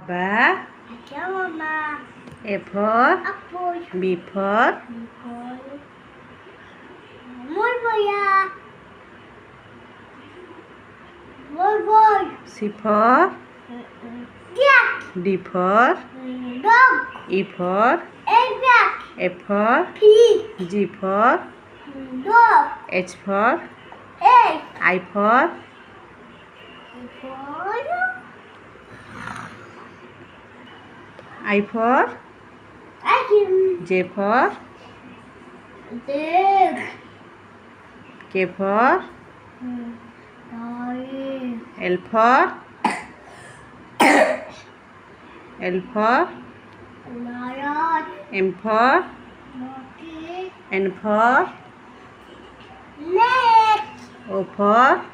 Ba. A for B for C for D for E for F for G for H for I for I for J for K for L for M for N for O for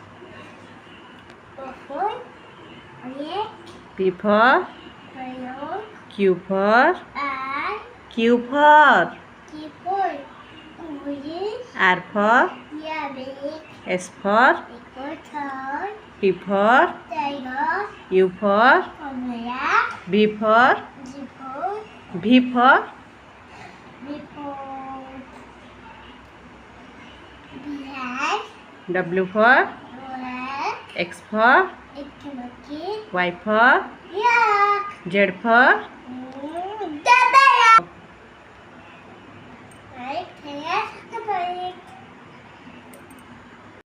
P for Q for R for S for T for U for V for V for W for X for Y for Z for